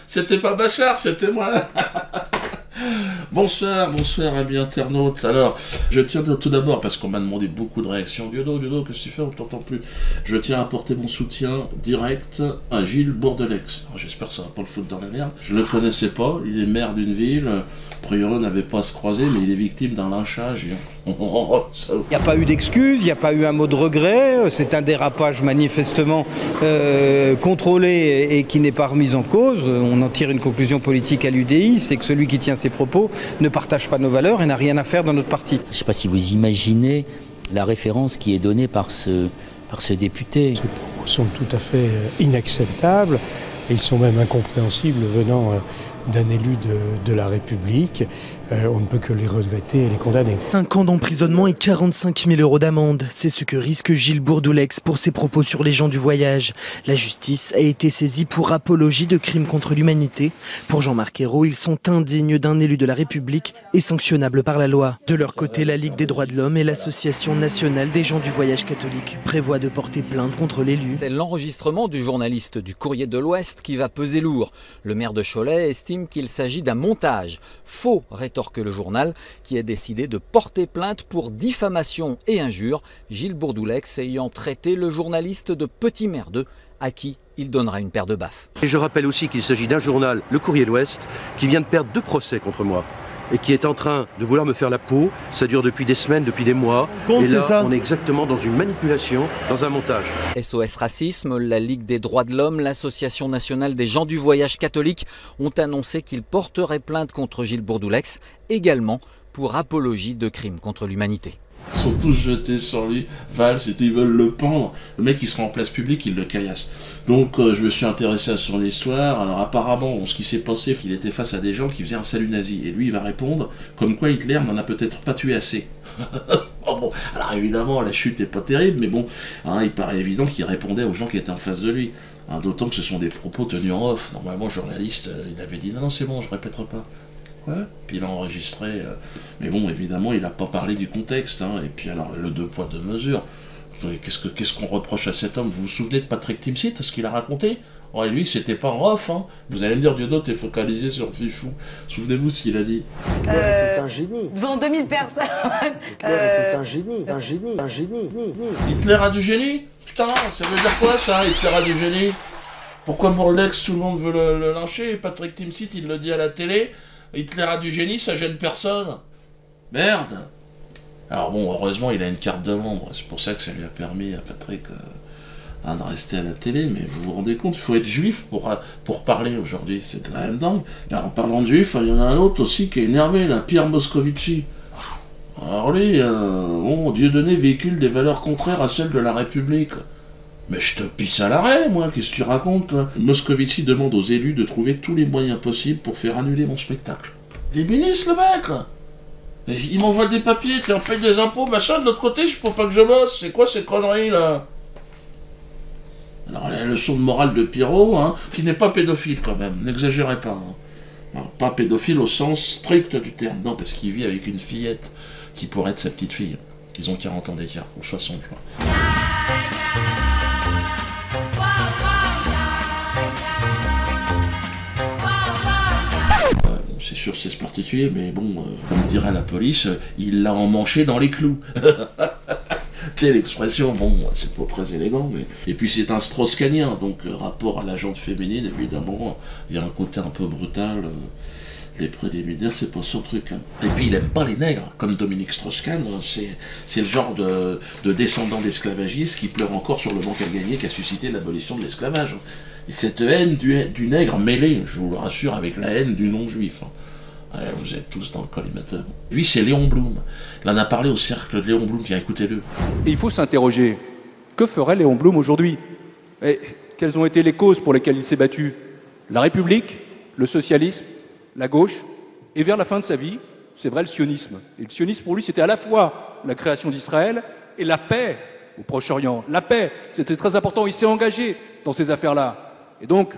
C'était pas Bachar, c'était moi. Bonsoir amis internautes. Alors, je tiens tout d'abord, parce qu'on m'a demandé beaucoup de réactions. Diodo, qu'est-ce que tu fais? On t'entend plus. Je tiens à apporter mon soutien direct à Gilles Bourdelex. J'espère que ça va pas le foutre dans la merde. Je le connaissais pas, il est maire d'une ville. A priori, on n'avait pas à se croiser, mais il est victime d'un lynchage. Il n'y a pas eu d'excuses, il n'y a pas eu un mot de regret. C'est un dérapage manifestement contrôlé et qui n'est pas remis en cause. On en tire une conclusion politique à l'UDI, c'est que celui qui tient ses propos ne partage pas nos valeurs et n'a rien à faire dans notre parti. Je ne sais pas si vous imaginez la référence qui est donnée par ce député. Ces propos sont tout à fait inacceptables et ils sont même incompréhensibles venant d'un élu de la République. On ne peut que les regretter et les condamner. 5 ans d'emprisonnement et 45 000 € d'amende. C'est ce que risque Gilles Bourdelex pour ses propos sur les gens du voyage. La justice a été saisie pour apologie de crimes contre l'humanité. Pour Jean-Marc Ayrault, ils sont indignes d'un élu de la République et sanctionnables par la loi. De leur côté, la Ligue des droits de l'homme et l'Association nationale des gens du voyage catholique prévoient de porter plainte contre l'élu. C'est l'enregistrement du journaliste du Courrier de l'Ouest qui va peser lourd. Le maire de Cholet estime qu'il s'agit d'un montage. Faux, rétorque le journal, qui a décidé de porter plainte pour diffamation et injure, Gilles Bourdelex ayant traité le journaliste de petit merdeux, à qui il donnera une paire de baffes. Et je rappelle aussi qu'il s'agit d'un journal, le Courrier de l'Ouest, qui vient de perdre 2 procès contre moi et qui est en train de vouloir me faire la peau. Ça dure depuis des semaines, depuis des mois. Et là, on est exactement dans une manipulation, dans un montage. SOS Racisme, la Ligue des droits de l'homme, l'Association nationale des gens du voyage catholique ont annoncé qu'ils porteraient plainte contre Gilles Bourdelex, également pour apologie de crimes contre l'humanité. Ils sont tous jetés sur lui, Valls, ils veulent le pendre. Le mec, il sera en place publique, il le caillasse. Donc, je me suis intéressé à son histoire. Alors, apparemment, ce qui s'est passé, c'est qu'il était face à des gens qui faisaient un salut nazi. Et lui, il va répondre, comme quoi Hitler n'en a peut-être pas tué assez. Oh bon. Alors, évidemment, la chute n'est pas terrible, mais bon, il paraît évident qu'il répondait aux gens qui étaient en face de lui. D'autant que ce sont des propos tenus en off. Normalement, le journaliste, il avait dit, non, c'est bon, je répéterai pas. Ouais. Puis il a enregistré, mais bon, évidemment, il n'a pas parlé du contexte, et puis alors, le 2 poids 2 mesures, qu'est-ce qu'on reproche à cet homme? Vous vous souvenez de Patrick Timsit, ce qu'il a raconté? Et lui, c'était pas en off, Vous allez me dire, Diodo, t'es focalisé sur Fifou. Souvenez-vous ce qu'il a dit. Hitler était un génie. Devant 2000 personnes. Hitler était un génie. Hitler a du génie? Putain, ça veut dire quoi, ça, Hitler a du génie? Pourquoi Bourdelex, tout le monde veut le lyncher? Patrick Timsit, il le dit à la télé. Hitler a du génie, ça gêne personne. Merde. Alors bon, heureusement, il a une carte de membre. C'est pour ça que ça lui a permis à Patrick de rester à la télé. Mais vous vous rendez compte, il faut être juif pour parler aujourd'hui. C'est quand même dingue. Alors, en parlant de juif, il y en a un autre aussi qui est énervé, là, Pierre Moscovici. Alors lui, Dieudonné véhicule des valeurs contraires à celles de la République. Mais je te pisse à l'arrêt, moi, qu'est-ce que tu racontes, là? Moscovici demande aux élus de trouver tous les moyens possibles pour faire annuler mon spectacle. Les ministres, le mec! Il m'envoie des papiers, on paye des impôts, machin, de l'autre côté, faut pas que je bosse. C'est quoi ces conneries, là? Alors, la leçon de morale de Pirot, qui n'est pas pédophile, quand même, n'exagérez pas. Non, pas pédophile au sens strict du terme, non, parce qu'il vit avec une fillette qui pourrait être sa petite fille. Ils ont 40 ans d'écart, ou 60, je crois. C'est sûr, c'est particulier, mais bon, comme dirait la police, il l'a emmanché dans les clous. Tu sais, l'expression, bon, c'est pas très élégant, mais... Et puis c'est un Strauss-Kahnien, donc rapport à la jante féminine, évidemment, il y a un côté un peu brutal. Les préliminaires, c'est pas son truc. Et puis il aime pas les nègres, comme Dominique Strauss-Kahn, c'est le genre de descendant d'esclavagistes qui pleure encore sur le manque à gagner qu'a suscité l'abolition de l'esclavage. Et cette haine du nègre mêlée, je vous le rassure, avec la haine du non-juif. Vous êtes tous dans le collimateur. Lui, c'est Léon Blum. Il en a parlé au cercle de Léon Blum, tiens, écoutez-le. Et il faut s'interroger, que ferait Léon Blum aujourd'hui? Et quelles ont été les causes pour lesquelles il s'est battu? La République, le socialisme, la gauche, et vers la fin de sa vie, c'est vrai, le sionisme. Et le sionisme, pour lui, c'était à la fois la création d'Israël et la paix au Proche-Orient. La paix, c'était très important, il s'est engagé dans ces affaires-là. Et donc,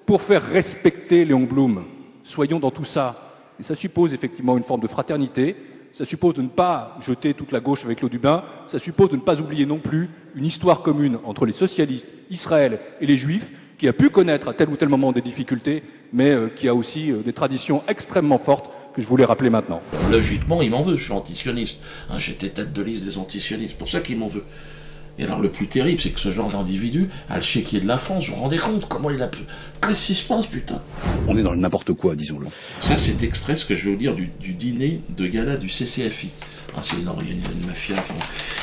pour faire respecter Léon Blum, soyons dans tout ça. Et ça suppose effectivement une forme de fraternité, ça suppose de ne pas jeter toute la gauche avec l'eau du bain, ça suppose de ne pas oublier non plus une histoire commune entre les socialistes, Israël et les juifs, qui a pu connaître à tel ou tel moment des difficultés, mais qui a aussi des traditions extrêmement fortes que je voulais rappeler maintenant. Logiquement, il m'en veut, je suis antisioniste. Hein, j'étais tête de liste des antisionistes, c'est pour ça qu'il m'en veut. Et alors le plus terrible, c'est que ce genre d'individu a le chéquier de la France, vous vous rendez compte comment il a pu... Qu'est-ce qui se passe, putain? On est dans le n'importe quoi, disons-le. Ça, c'est extrait, ce que je vais vous dire, du dîner de gala du CCFI. Ah, c'est énorme, il y a une mafia. Enfin...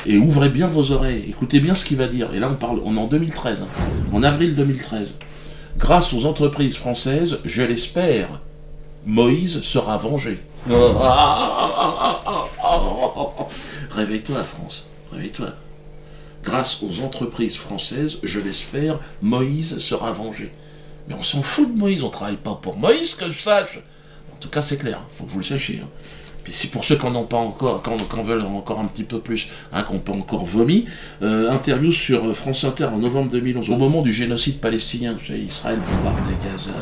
Et ouvrez bien vos oreilles, écoutez bien ce qu'il va dire. Et là, on est en 2013, hein, en avril 2013. Grâce aux entreprises françaises, je l'espère, Moïse sera vengé. Réveille-toi, France, réveille-toi. Grâce aux entreprises françaises, je l'espère, Moïse sera vengé. Mais on s'en fout de Moïse, on travaille pas pour Moïse, que je sache. En tout cas, c'est clair, faut que vous le sachiez. Hein. Puis c'est pour ceux qui n'en ont pas encore, qui en veulent encore un petit peu plus, hein, qui n'ont pas encore vomi. Interview sur France Inter en novembre 2011, au moment du génocide palestinien, vous savez, Israël bombardait Gaza,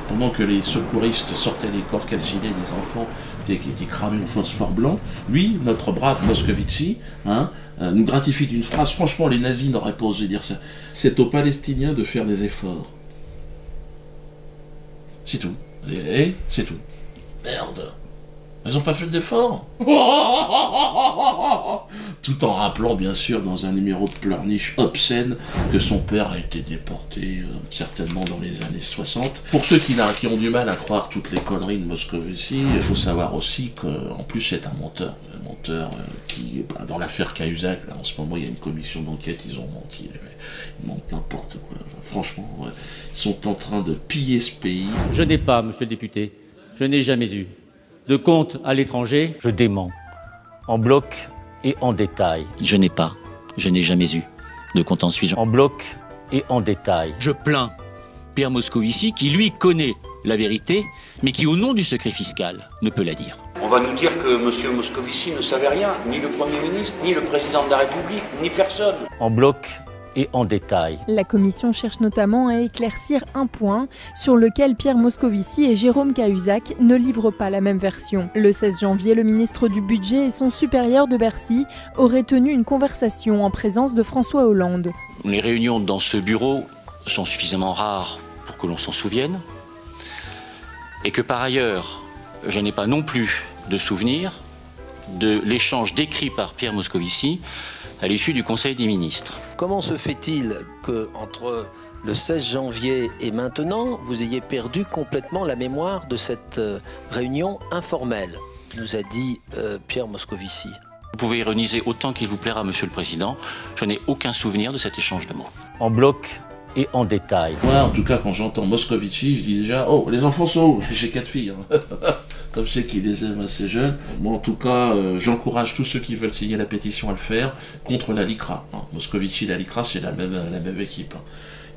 pendant que les secouristes sortaient les corps calcinés des enfants qui étaient cramés au phosphore blanc. Lui, notre brave Moscovici, hein, nous gratifie d'une phrase. Franchement, les nazis n'auraient pas osé dire ça. C'est aux Palestiniens de faire des efforts. C'est tout. Et c'est tout. Merde. Ils n'ont pas fait d'efforts. Tout en rappelant, bien sûr, dans un numéro de pleurniche obscène, que son père a été déporté, certainement dans les années 60. Pour ceux qui ont du mal à croire toutes les conneries de Moscovici, il faut savoir aussi qu'en plus c'est un menteur. Un menteur qui, dans l'affaire Cahuzac, là, en ce moment, il y a une commission d'enquête, ils ont menti. Ils mentent n'importe quoi. Franchement, ouais, ils sont en train de piller ce pays. Je n'ai pas, monsieur le député, je n'ai jamais eu de compte à l'étranger. Je dément, en bloc et en détail. Je n'ai pas, je n'ai jamais eu de compte en Suisse. En bloc et en détail. Je plains Pierre Moscovici qui, lui, connaît la vérité, mais qui, au nom du secret fiscal, ne peut la dire. On va nous dire que M. Moscovici ne savait rien, ni le Premier ministre, ni le Président de la République, ni personne. En bloc et en détail. La commission cherche notamment à éclaircir un point sur lequel Pierre Moscovici et Jérôme Cahuzac ne livrent pas la même version. Le 16 janvier, le ministre du Budget et son supérieur de Bercy auraient tenu une conversation en présence de François Hollande. Les réunions dans ce bureau sont suffisamment rares pour que l'on s'en souvienne, et que par ailleurs, je n'ai pas non plus de souvenir de l'échange décrit par Pierre Moscovici à l'issue du Conseil des ministres. Comment se fait-il qu'entre le 16 janvier et maintenant, vous ayez perdu complètement la mémoire de cette réunion informelle, nous a dit Pierre Moscovici? Vous pouvez ironiser autant qu'il vous plaira, Monsieur le Président, je n'ai aucun souvenir de cet échange de mots. En bloc et en détail. Moi, en tout cas, quand j'entends Moscovici, je dis déjà, oh, les enfants sont où? J'ai 4 filles. Hein. Comme je sais qu'il les aime assez jeunes. Moi, en tout cas, j'encourage tous ceux qui veulent signer la pétition à le faire contre la LICRA. Hein. Moscovici et la LICRA, c'est la même équipe. Hein.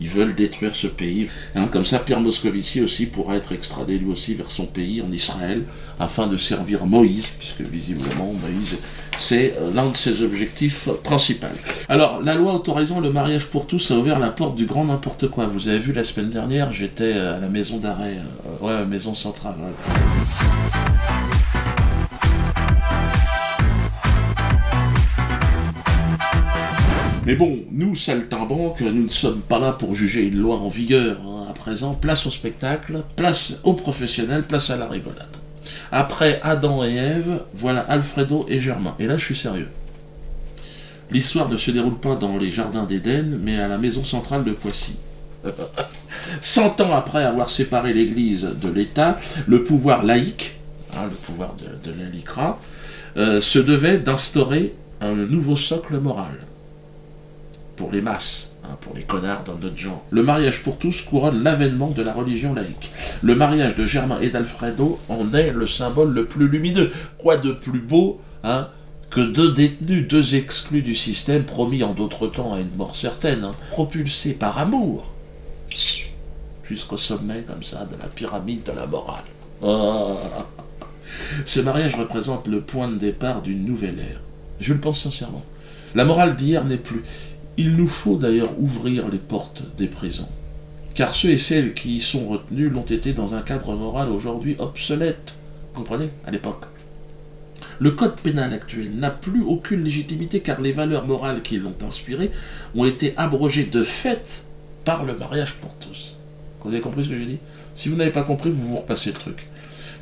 Ils veulent détruire ce pays. Hein, comme ça, Pierre Moscovici aussi pourra être extradé lui aussi vers son pays, en Israël, afin de servir Moïse, puisque visiblement, Moïse, c'est l'un de ses objectifs principaux. Alors, la loi autorisant le mariage pour tous a ouvert la porte du grand n'importe quoi. Vous avez vu, la semaine dernière, j'étais à la maison d'arrêt, maison centrale. Ouais. Mais bon, nous, saltimbanques, nous ne sommes pas là pour juger une loi en vigueur. Hein. À présent, place au spectacle, place aux professionnels, place à la rigolade. Après Adam et Ève, voilà Alfredo et Germain. Et là, je suis sérieux. L'histoire ne se déroule pas dans les jardins d'Éden, mais à la maison centrale de Poissy. 100 ans après avoir séparé l'Église de l'État, le pouvoir laïque, hein, le pouvoir de la LICRA, se devait d'instaurer un nouveau socle moral. Pour les masses, hein, pour les connards dans notre genre. Le mariage pour tous couronne l'avènement de la religion laïque. Le mariage de Germain et d'Alfredo en est le symbole le plus lumineux. Quoi de plus beau, hein, que 2 détenus, 2 exclus du système, promis en d'autres temps à une mort certaine, hein, propulsés par amour, jusqu'au sommet, comme ça, de la pyramide de la morale. Oh. Ce mariage représente le point de départ d'une nouvelle ère. Je le pense sincèrement. La morale d'hier n'est plus. Il nous faut d'ailleurs ouvrir les portes des prisons, car ceux et celles qui y sont retenus l'ont été dans un cadre moral aujourd'hui obsolète, comprenez, à l'époque. Le code pénal actuel n'a plus aucune légitimité car les valeurs morales qui l'ont inspiré ont été abrogées de fait par le mariage pour tous. Vous avez compris ce que j'ai dit? Si vous n'avez pas compris, vous vous repassez le truc.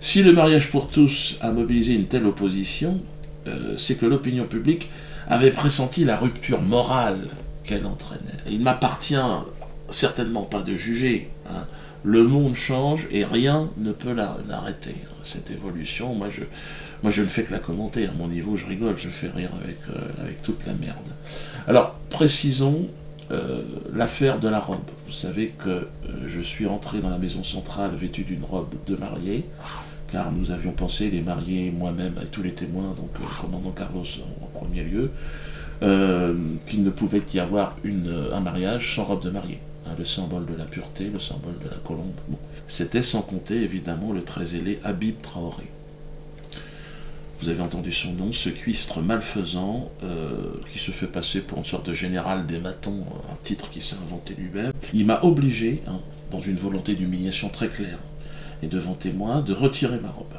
Si le mariage pour tous a mobilisé une telle opposition, c'est que l'opinion publique avait pressenti la rupture morale qu'elle entraînait. Il ne m'appartient certainement pas de juger. Hein. Le monde change et rien ne peut l'arrêter. Cette évolution, moi je ne fais que la commenter. À mon niveau, je rigole, je fais rire avec toute la merde. Alors, précisons l'affaire de la robe. Vous savez que je suis entré dans la maison centrale vêtu d'une robe de mariée, car nous avions pensé, les mariés, moi-même et tous les témoins, donc le commandant Carlos en premier lieu, qu'il ne pouvait y avoir un mariage sans robe de mariée. Hein, le symbole de la pureté, le symbole de la colombe. Bon. C'était sans compter évidemment le très zélé Habib Traoré. Vous avez entendu son nom, ce cuistre malfaisant qui se fait passer pour une sorte de général des matons, un titre qu'il s'est inventé lui-même. Il m'a obligé, hein, dans une volonté d'humiliation très claire et devant témoin, de retirer ma robe.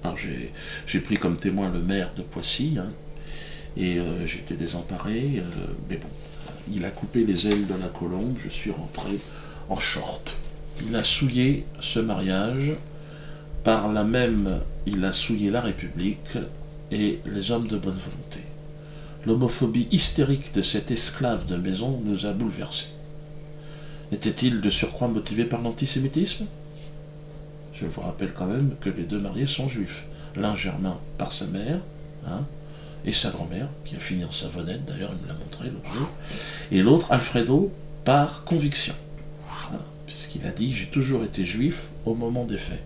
Alors j'ai pris comme témoin le maire de Poissy, hein, et j'étais désemparé, mais bon, il a coupé les ailes de la colombe, je suis rentré en short. Il a souillé ce mariage. Par là même, il a souillé la République et les hommes de bonne volonté. L'homophobie hystérique de cet esclave de maison nous a bouleversés. Était-il de surcroît motivé par l'antisémitisme? Je vous rappelle quand même que les deux mariés sont juifs. L'un Germain par sa mère, hein, et sa grand-mère, qui a fini en savonnette, d'ailleurs il me l'a montré l'autre jour, et l'autre Alfredo par conviction. Puisqu'il a dit « j'ai toujours été juif au moment des faits ».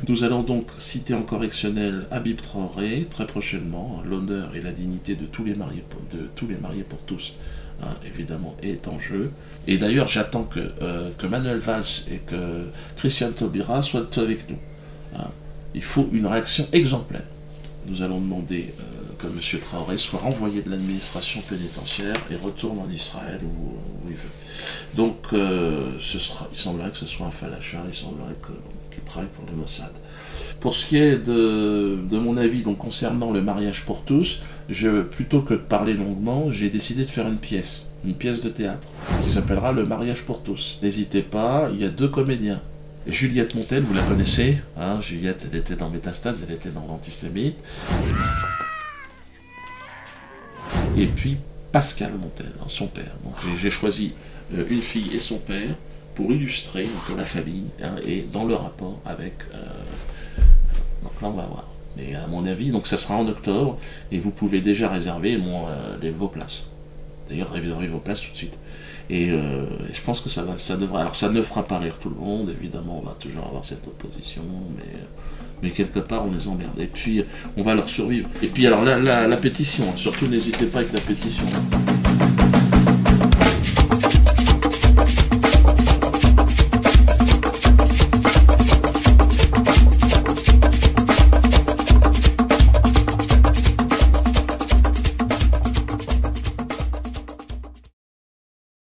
Nous allons donc citer en correctionnel Habib Traoré, très prochainement. L'honneur et la dignité de tous les mariés pour tous, hein, évidemment, est en jeu. Et d'ailleurs, j'attends que Manuel Valls et que Christian Taubira soient avec nous. Hein. Il faut une réaction exemplaire. Nous allons demander que M. Traoré soit renvoyé de l'administration pénitentiaire et retourne en Israël où il veut. Donc, il semblerait que ce soit un falacha, il semblerait qu'il travaille pour le Mossad. Pour ce qui est de mon avis donc, concernant le mariage pour tous, plutôt que de parler longuement, j'ai décidé de faire une pièce de théâtre, qui s'appellera Le mariage pour tous. N'hésitez pas, il y a 2 comédiens. Juliette Montel, vous la connaissez, hein, Juliette, elle était dans Métastase, elle était dans l'Antisémite. Et puis Pascal Montel, hein, son père. Donc j'ai choisi une fille et son père pour illustrer donc, la famille, hein, et dans le rapport avec... donc là on va voir. Mais à mon avis, donc ça sera en octobre, et vous pouvez déjà réserver vos places. D'ailleurs, réservez vos places tout de suite. Et je pense que ça devrait... Alors ça ne fera pas rire tout le monde, évidemment, on va toujours avoir cette opposition, mais quelque part on les emmerde. Et puis on va leur survivre. Et puis alors la pétition, hein, surtout n'hésitez pas avec la pétition.